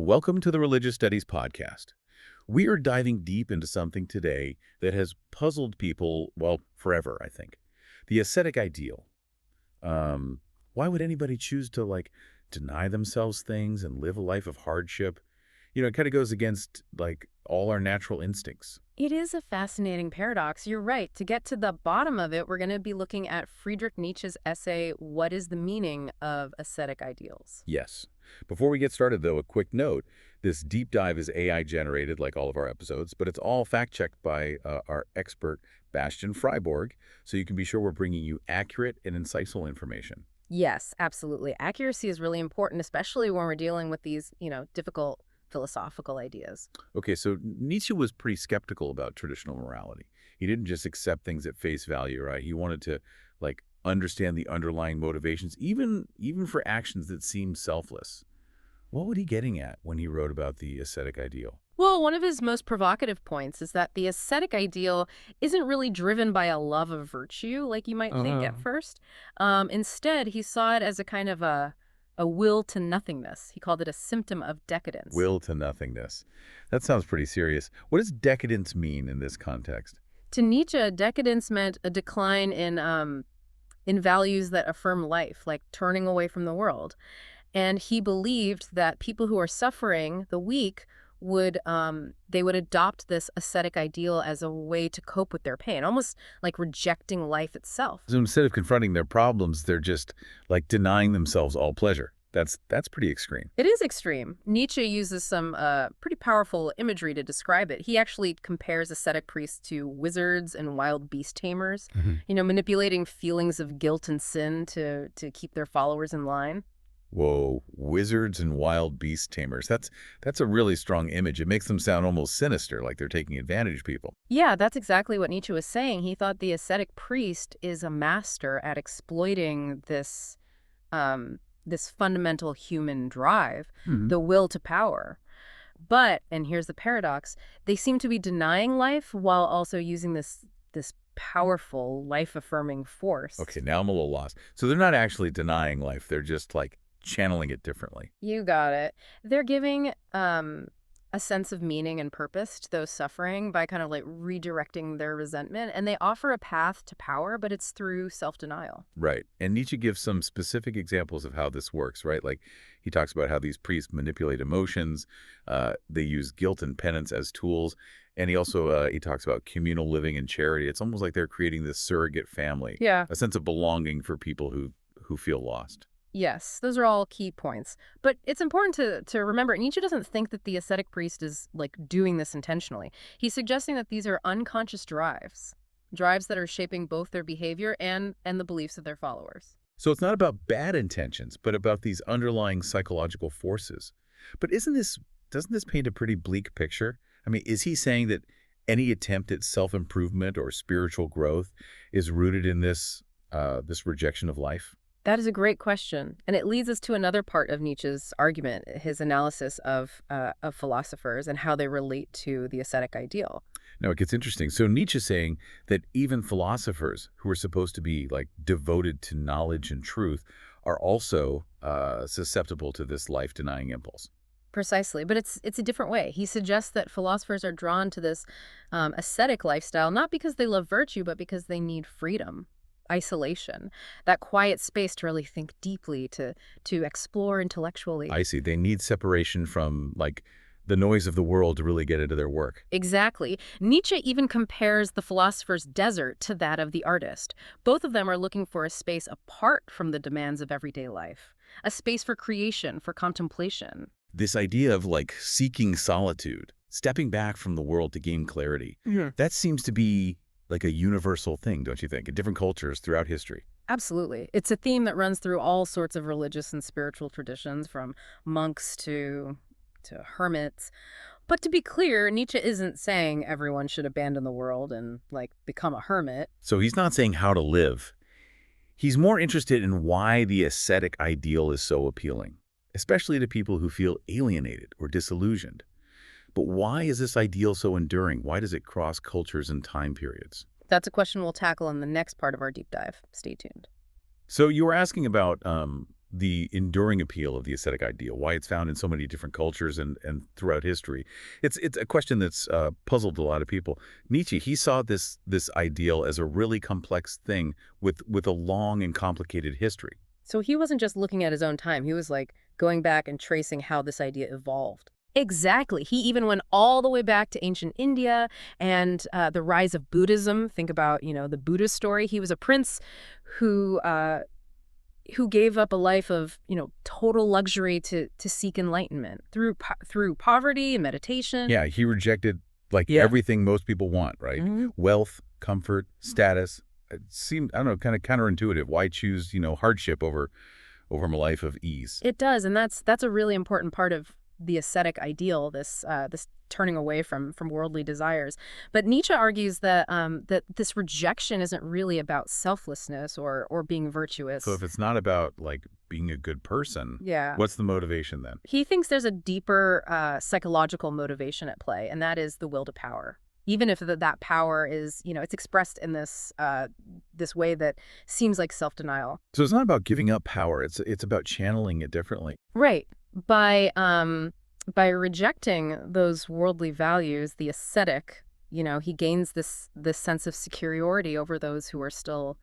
Welcome to the Religious Studies Podcast. We are diving deep into something today that has puzzled people, well, forever, I think. The ascetic ideal. Why would anybody choose to, deny themselves things and live a life of hardship? It kind of goes against, all our natural instincts. It is a fascinating paradox. You're right. To get to the bottom of it, we're going to be looking at Friedrich Nietzsche's essay, What is the Meaning of Ascetic Ideals? Yes. Before we get started, though, a quick note. This deep dive is AI-generated, like all of our episodes, but it's all fact-checked by our expert, Bastian Friborg, so you can be sure we're bringing you accurate and insightful information. Yes, absolutely. Accuracy is really important, especially when we're dealing with these, difficult philosophical ideas. Okay, so Nietzsche was pretty skeptical about traditional morality. He didn't just accept things at face value, right? He wanted to, understand the underlying motivations, even for actions that seem selfless. What was he getting at when he wrote about the ascetic ideal? Well, one of his most provocative points is that the ascetic ideal isn't really driven by a love of virtue, like you might think at first. Instead, he saw it as a kind of a will to nothingness. He called it a symptom of decadence. Will to nothingness. That sounds pretty serious. What does decadence mean in this context? To Nietzsche, decadence meant a decline in values that affirm life, like turning away from the world. And he believed that people who are suffering, the weak, they would adopt this ascetic ideal as a way to cope with their pain, almost like rejecting life itself. So instead of confronting their problems, they're just denying themselves all pleasure. That's pretty extreme. It is extreme. Nietzsche uses some pretty powerful imagery to describe it. He actually compares ascetic priests to wizards and wild beast tamers, manipulating feelings of guilt and sin to keep their followers in line. Whoa, wizards and wild beast tamers. That's a really strong image. It makes them sound almost sinister, like they're taking advantage of people. Yeah, that's exactly what Nietzsche was saying. He thought the ascetic priest is a master at exploiting this fundamental human drive, the will to power. But, and here's the paradox, they seem to be denying life while also using this powerful, life-affirming force. Okay, now I'm a little lost. So they're not actually denying life. They're just channeling it differently. You got it. They're giving a sense of meaning and purpose to those suffering by kind of redirecting their resentment. And they offer a path to power, but it's through self-denial. Right. And Nietzsche gives some specific examples of how this works, right? He talks about how these priests manipulate emotions. They use guilt and penance as tools. And he also he talks about communal living and charity. It's almost like they're creating this surrogate family. Yeah. A sense of belonging for people who feel lost. Yes, those are all key points. But it's important to remember, Nietzsche doesn't think that the ascetic priest is, doing this intentionally. He's suggesting that these are unconscious drives that are shaping both their behavior and the beliefs of their followers. So it's not about bad intentions, but about these underlying psychological forces. But doesn't this paint a pretty bleak picture? I mean, is he saying that any attempt at self-improvement or spiritual growth is rooted in this rejection of life? That is a great question. And it leads us to another part of Nietzsche's argument, his analysis of philosophers and how they relate to the ascetic ideal. Now, it gets interesting. So Nietzsche's saying that even philosophers who are supposed to be devoted to knowledge and truth are also susceptible to this life-denying impulse. Precisely, but it's a different way. He suggests that philosophers are drawn to this ascetic lifestyle, not because they love virtue, but because they need freedom, isolation, that quiet space to really think deeply, to explore intellectually. I see. They need separation from the noise of the world to really get into their work. Exactly. Nietzsche even compares the philosopher's desert to that of the artist. Both of them are looking for a space apart from the demands of everyday life, a space for creation, for contemplation. This idea of seeking solitude, stepping back from the world to gain clarity, that seems to be a universal thing, don't you think, in different cultures throughout history? Absolutely. It's a theme that runs through all sorts of religious and spiritual traditions, from monks to hermits. But to be clear, Nietzsche isn't saying everyone should abandon the world and, become a hermit. So he's not saying how to live. He's more interested in why the ascetic ideal is so appealing, especially to people who feel alienated or disillusioned. But why is this ideal so enduring? Why does it cross cultures and time periods? That's a question we'll tackle in the next part of our deep dive. Stay tuned. So you were asking about the enduring appeal of the ascetic ideal, why it's found in so many different cultures and throughout history. It's a question that's puzzled a lot of people. Nietzsche, he saw this ideal as a really complex thing with a long and complicated history. So he wasn't just looking at his own time. He was like going back and tracing how this idea evolved. Exactly. He even went all the way back to ancient India and the rise of Buddhism. Think about, the Buddha story. He was a prince who gave up a life of, total luxury to seek enlightenment through poverty and meditation. Yeah, he rejected Yeah. everything most people want, right? Mhm. Wealth, comfort, status. It seemed, I don't know, kind of counterintuitive. Why choose, hardship over a life of ease? It does, and that's a really important part of the ascetic ideal, this turning away from worldly desires. But Nietzsche argues that that this rejection isn't really about selflessness or being virtuous. So if it's not about being a good person, Yeah. what's the motivation then? He thinks there's a deeper psychological motivation at play, and that is the will to power. Even if that power is, it's expressed in this way that seems like self-denial. So it's not about giving up power. It's about channeling it differently. Right. By rejecting those worldly values, the ascetic, he gains this sense of superiority over those who are still,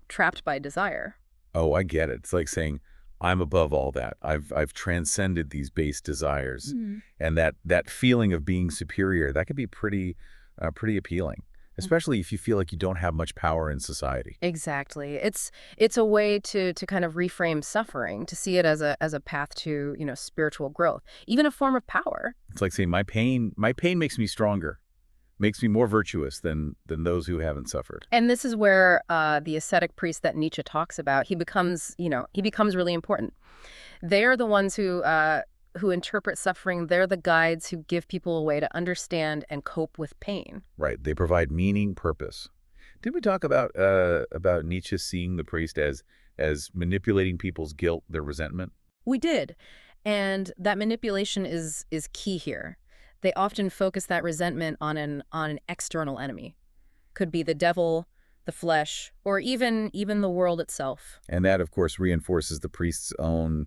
trapped by desire. Oh, I get it. It's like saying, I'm above all that. I've transcended these base desires. Mhm. And that feeling of being superior, that could be pretty appealing, especially if you feel like you don't have much power in society. Exactly. It's a way to kind of reframe suffering, to see it as a path to, spiritual growth, even a form of power. It's like saying my pain makes me stronger, makes me more virtuous than those who haven't suffered. And this is where the ascetic priest that Nietzsche talks about, he becomes really important. They're the ones who interpret suffering. They're the guides who give people a way to understand and cope with pain. Right. They provide meaning, purpose. Did we talk about Nietzsche seeing the priest as manipulating people's guilt, their resentment? We did. And that manipulation is key here. They often focus that resentment on an external enemy. Could be the devil, the flesh, or even the world itself. And that, of course, reinforces the priest's own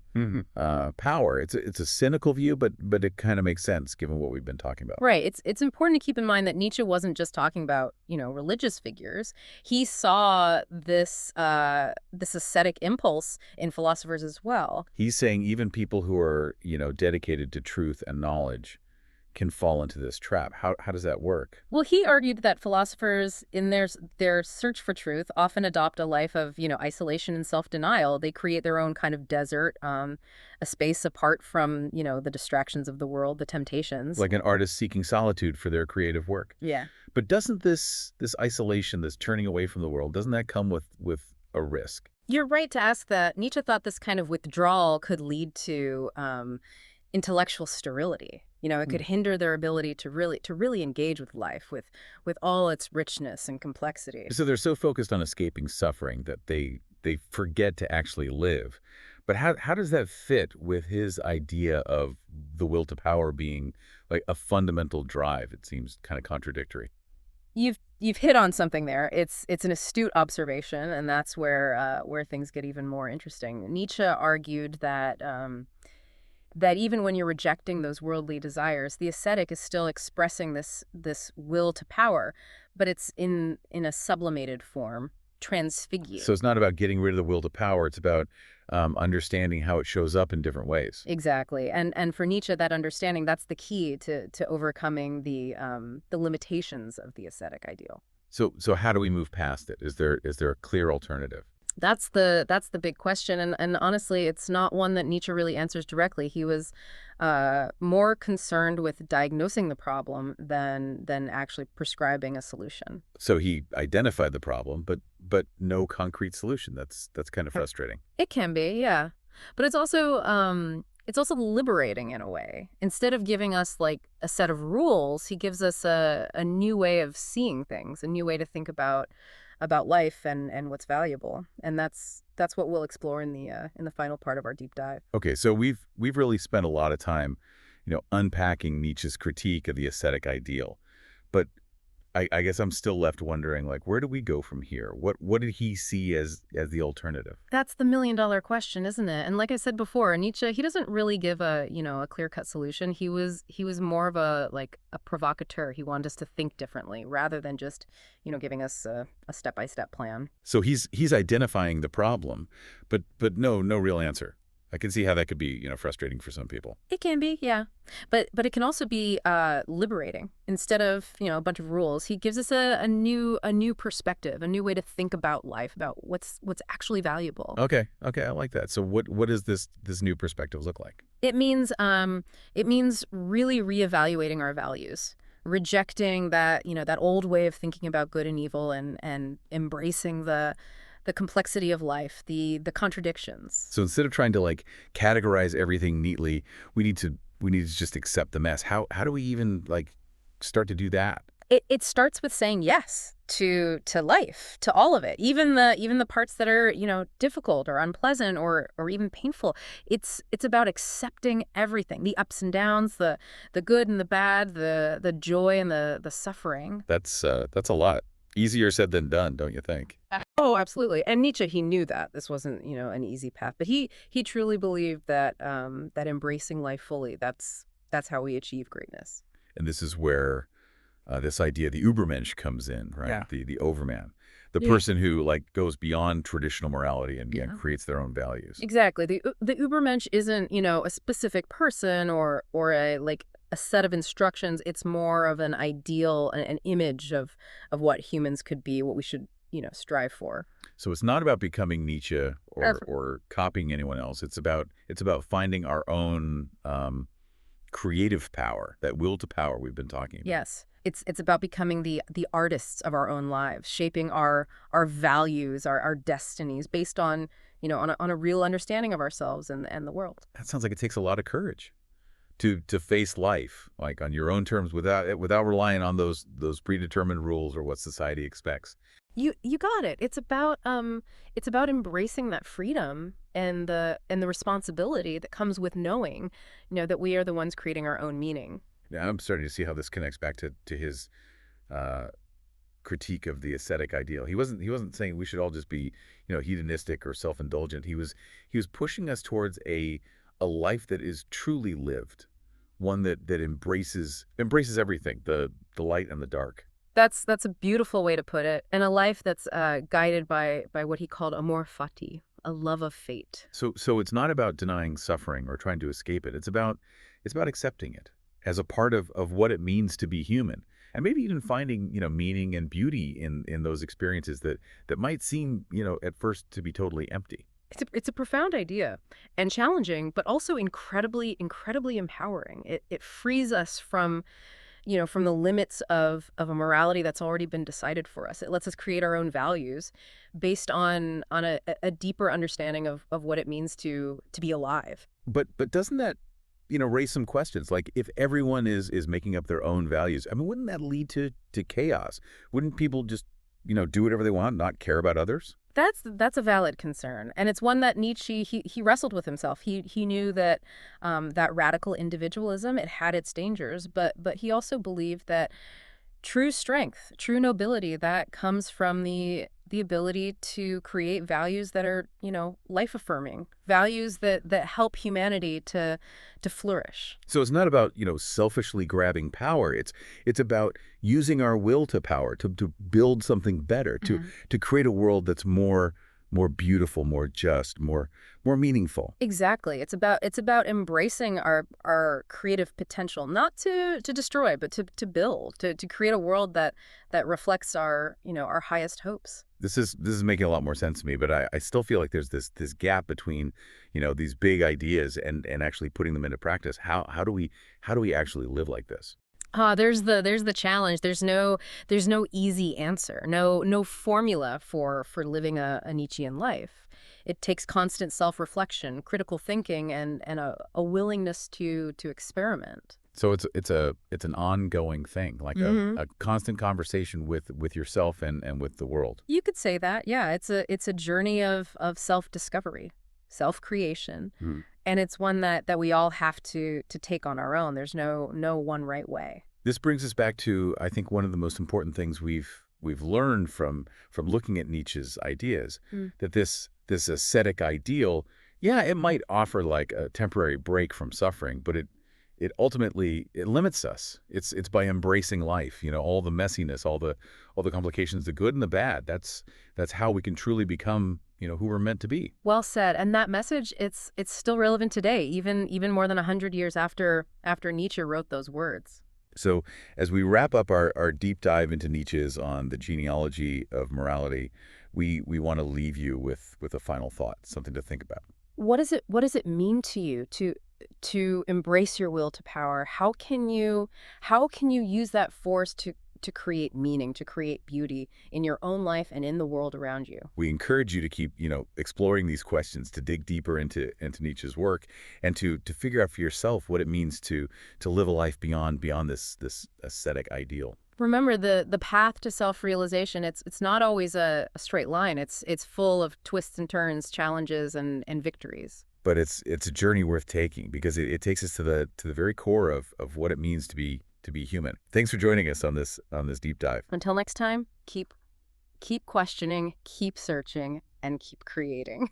power. It's a cynical view, but it kind of makes sense given what we've been talking about. Right. It's important to keep in mind that Nietzsche wasn't just talking about, religious figures. He saw this ascetic impulse in philosophers as well. He's saying even people who are, dedicated to truth and knowledge can fall into this trap. How does that work? Well, he argued that philosophers, in their search for truth, often adopt a life of, isolation and self-denial. They create their own kind of desert, a space apart from, the distractions of the world, the temptations. Like an artist seeking solitude for their creative work. Yeah. But doesn't this isolation, this turning away from the world, doesn't that come with a risk? You're right to ask that. Nietzsche thought this kind of withdrawal could lead to intellectual sterility. It could hinder their ability to really engage with life, with all its richness and complexity. So they're so focused on escaping suffering that they forget to actually live. But how does that fit with his idea of the will to power being like a fundamental drive? It seems kind of contradictory. You've hit on something there. It's an astute observation, and that's where things get even more interesting. Nietzsche argued that that even when you're rejecting those worldly desires, the ascetic is still expressing this will to power, but it's in a sublimated form, transfigured. So it's not about getting rid of the will to power. It's about understanding how it shows up in different ways. Exactly, and for Nietzsche, that understanding, that's the key to overcoming the limitations of the ascetic ideal. So how do we move past it? Is there a clear alternative? That's the big question, and honestly, it's not one that Nietzsche really answers directly. He was more concerned with diagnosing the problem than actually prescribing a solution. So he identified the problem, but no concrete solution. That's kind of frustrating. It can be, yeah, but it's also liberating in a way. Instead of giving us like a set of rules, he gives us a new way of seeing things, a new way to think about life and what's valuable. And that's what we'll explore in the final part of our deep dive. Okay, so we've really spent a lot of time, unpacking Nietzsche's critique of the ascetic ideal. But I guess I'm still left wondering, like, where do we go from here? What did he see as the alternative? That's the million-dollar question, isn't it? And like I said before, Nietzsche, he doesn't really give a clear-cut solution. He was more of a provocateur. He wanted us to think differently rather than just, giving us a step-by-step plan. So he's identifying the problem, but no real answer. I can see how that could be, frustrating for some people. It can be, yeah. But it can also be liberating. Instead of, a bunch of rules, he gives us a new perspective, a new way to think about life, about what's actually valuable. Okay, I like that. So what does this new perspective look like? It means really reevaluating our values, rejecting that old way of thinking about good and evil, and embracing the complexity of life, the contradictions. So instead of trying to like categorize everything neatly, we need to just accept the mess. How do we even like start to do that? It starts with saying yes to life, to all of it, even the parts that are difficult or unpleasant or even painful. It's about accepting everything, the ups and downs, the good and the bad, the joy and the suffering. That's a lot. Easier said than done, don't you think? Oh, absolutely. And Nietzsche, he knew that this wasn't an easy path, but he truly believed that embracing life fully, that's how we achieve greatness. And this is where this idea, the Übermensch, comes in, right? Yeah. The overman, the Yeah. person who like goes beyond traditional morality and Yeah. creates their own values. Exactly. The Übermensch isn't, a specific person or a set of instructions. It's more of an ideal, an image of what humans could be, what we should, strive for. So it's not about becoming Nietzsche or Ever. or copying anyone else. It's about finding our own creative power, that will to power we've been talking about. Yes. It's about becoming the artists of our own lives, shaping our values, our destinies based on, on a real understanding of ourselves and the world. That sounds like it takes a lot of courage to face life like on your own terms without relying on those predetermined rules or what society expects. You got it. It's about embracing that freedom and the responsibility that comes with knowing, that we are the ones creating our own meaning. Now I'm starting to see how this connects back to his uh, critique of the ascetic ideal. He wasn't saying we should all just be, hedonistic or self-indulgent. He was pushing us towards a life that is truly lived, one that embraces everything, the light and the dark. That's a beautiful way to put it, and a life that's guided by what he called amor fati, a love of fate. So it's not about denying suffering or trying to escape it. It's about accepting it as a part of what it means to be human. And maybe even finding, meaning and beauty in those experiences that might seem, at first to be totally empty. It's a profound idea and challenging, but also incredibly, incredibly empowering. It frees us from the limits of a morality that's already been decided for us. It lets us create our own values based on a deeper understanding of what it means to be alive. But doesn't that, raise some questions? Like if everyone is making up their own values, I mean, wouldn't that lead to chaos? Wouldn't people just, do whatever they want, not care about others? That's a valid concern, and it's one that Nietzsche he wrestled with himself. He knew that that radical individualism, it had its dangers, but he also believed that true strength, true nobility, that comes from the ability to create values that are, life affirming, values that help humanity to flourish. So it's not about, selfishly grabbing power. It's about using our will to power to build something better, to create a world that's more beautiful, more just, more meaningful. Exactly. It's about embracing our creative potential, not to destroy, but to build, to create a world that reflects our highest hopes. This is making a lot more sense to me, but I still feel like there's this gap between, these big ideas and actually putting them into practice. How do we actually live like this? There's the challenge. There's no easy answer. No formula for living a Nietzschean life. It takes constant self-reflection, critical thinking, and a willingness to experiment. So it's an ongoing thing, like a constant conversation with yourself and with the world. You could say that. Yeah, it's a journey of self-discovery, self-creation, and it's one that we all have to take on our own. There's no one right way. This brings us back to, I think, one of the most important things we've learned from looking at Nietzsche's ideas, Mm. that this ascetic ideal, yeah, it might offer like a temporary break from suffering, but it ultimately it limits us. It's by embracing life, all the messiness, all the complications, the good and the bad. That's how we can truly become, who we're meant to be. Well said. And that message, it's still relevant today, even more than 100 years after Nietzsche wrote those words. So as we wrap up our deep dive into Nietzsche's on the genealogy of morality, we want to leave you with a final thought, something to think about. What does it mean to you to embrace your will to power? How can you use that force to create meaning, to create beauty in your own life and in the world around you? We encourage you to keep, exploring these questions, to dig deeper into Nietzsche's work, and to figure out for yourself what it means to live a life beyond this ascetic ideal. Remember, the path to self-realization, it's not always a straight line. It's full of twists and turns, challenges and victories. But it's a journey worth taking because it takes us to the very core of what it means to be human. Thanks for joining us on this deep dive. Until next time, keep questioning, keep searching, and keep creating.